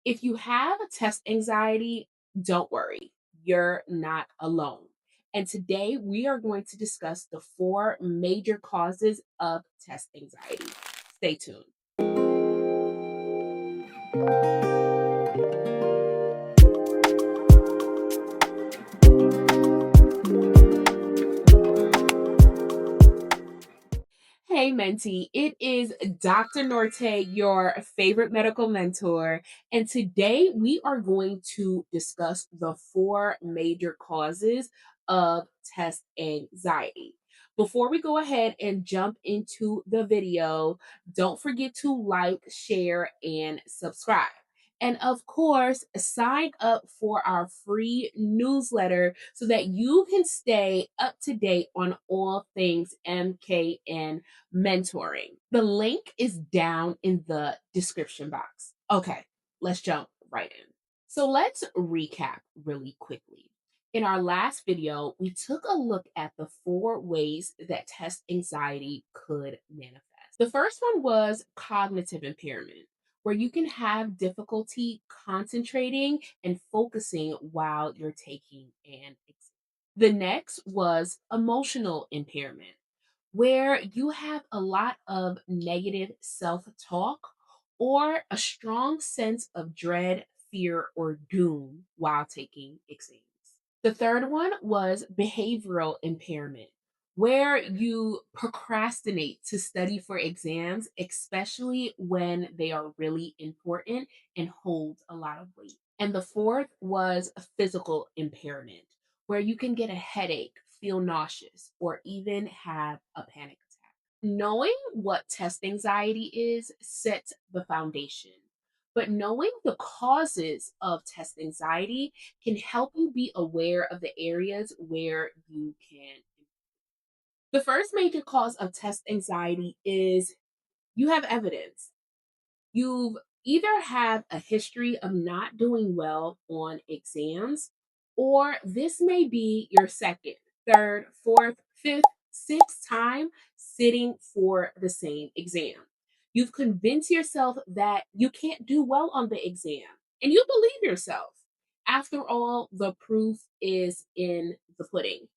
If you have test anxiety, don't worry, you're not alone. And today we are going to discuss the four major causes of test anxiety. Stay tuned. Hey, Mentee, it is Dr. Nortey, your favorite medical mentor. And today we are going to discuss the four major causes of test anxiety. Before we go ahead and jump into the video, don't forget to like, share, and subscribe. And of course, sign up for our free newsletter so that you can stay up to date on all things MKN mentoring. The link is down in the description box. Okay, let's jump right in. So let's recap really quickly. In our last video, we took a look at the four ways that test anxiety could manifest. The first one was cognitive impairment, where you can have difficulty concentrating and focusing while you're taking an exam. The next was emotional impairment, where you have a lot of negative self talk or a strong sense of dread, fear, or doom while taking exams. The third one was behavioral impairment, where you procrastinate to study for exams, especially when they are really important and hold a lot of weight. And the fourth was a physical impairment, where you can get a headache, feel nauseous, or even have a panic attack. Knowing what test anxiety is sets the foundation, but knowing the causes of test anxiety can help you be aware of the areas where you can. The first major cause of test anxiety is you have evidence. You've either have a history of not doing well on exams, or this may be your second, third, fourth, fifth, sixth time sitting for the same exam. You've convinced yourself that you can't do well on the exam, and you believe yourself. After all, the proof is in the pudding.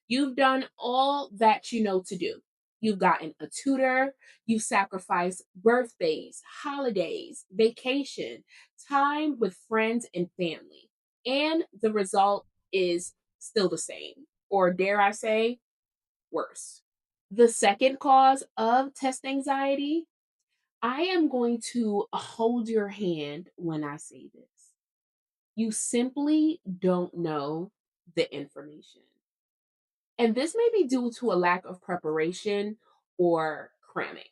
You've done all that you know to do. You've gotten a tutor, you sacrifice birthdays, holidays, vacation, time with friends and family. And the result is still the same, or dare I say, worse. The second cause of test anxiety, I am going to hold your hand when I say this. You simply don't know the information. And this may be due to a lack of preparation or cramming.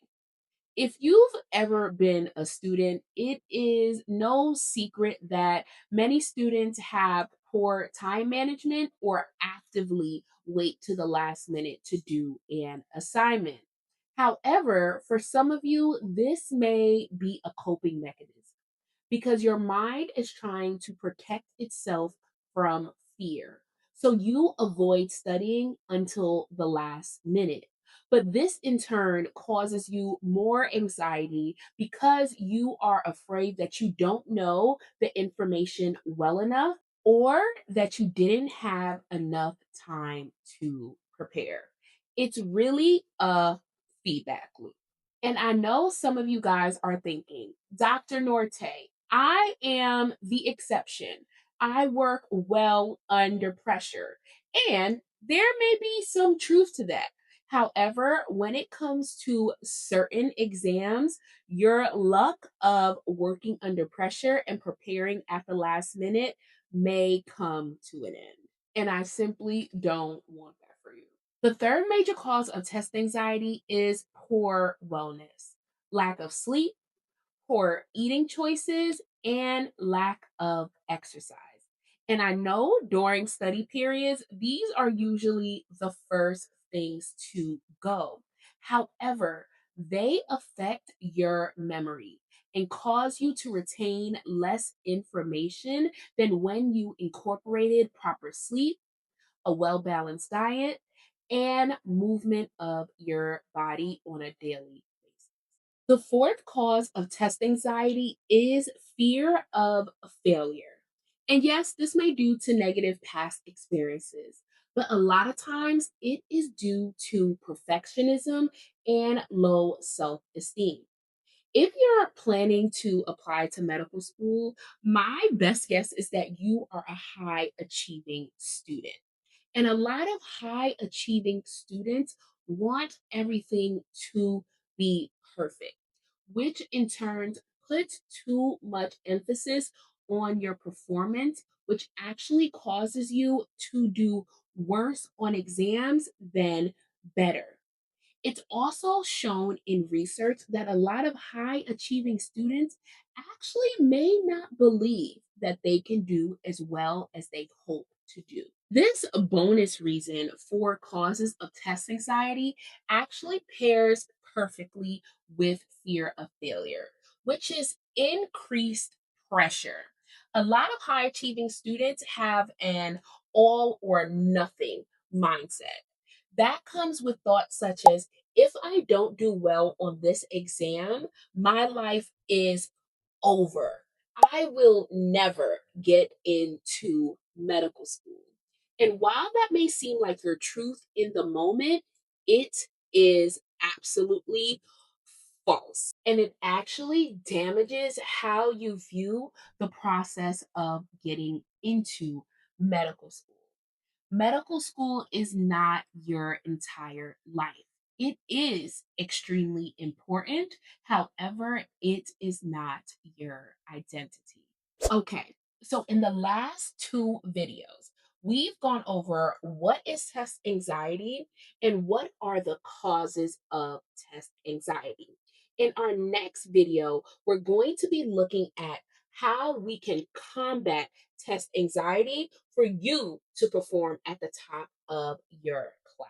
If you've ever been a student, it is no secret that many students have poor time management or actively wait to the last minute to do an assignment. However, for some of you, this may be a coping mechanism because your mind is trying to protect itself from fear. So you avoid studying until the last minute. But this in turn causes you more anxiety because you are afraid that you don't know the information well enough or that you didn't have enough time to prepare. It's really a feedback loop. And I know some of you guys are thinking, Dr. Norte, I am the exception. I work well under pressure. And there may be some truth to that. However, when it comes to certain exams, your luck of working under pressure and preparing at the last minute may come to an end. And I simply don't want that for you. The third major cause of test anxiety is poor wellness, lack of sleep, poor eating choices, and lack of exercise. And I know during study periods, these are usually the first things to go. However, they affect your memory and cause you to retain less information than when you incorporated proper sleep, a well balanced diet, and movement of your body on a daily basis. The fourth cause of test anxiety is fear of failure. And yes, this may due to negative past experiences, but a lot of times it is due to perfectionism and low self-esteem. If you're planning to apply to medical school, my best guess is that you are a high achieving student. And a lot of high achieving students want everything to be perfect, which in turn puts too much emphasis on your performance, which actually causes you to do worse on exams than better. It's also shown in research that a lot of high achieving students actually may not believe that they can do as well as they hope to do. This bonus reason for causes of test anxiety actually pairs perfectly with fear of failure, which is increased pressure. A lot of high achieving students have an all or nothing mindset. That comes with thoughts such as, if I don't do well on this exam, my life is over. I will never get into medical school. And while that may seem like your truth in the moment, it is absolutely false. And it actually damages how you view the process of getting into medical school. Medical school is not your entire life. It is extremely important. However, it is not your identity. Okay, so in the last two videos, we've gone over what is test anxiety and what are the causes of test anxiety. In our next video, we're going to be looking at how we can combat test anxiety for you to perform at the top of your class.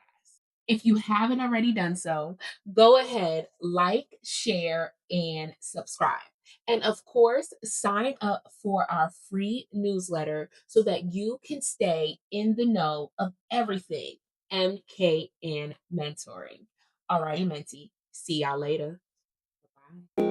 If you haven't already done so, go ahead, like, share, and subscribe. And of course, sign up for our free newsletter so that you can stay in the know of everything MKN mentoring. Alrighty, Menti. See y'all later. Bye.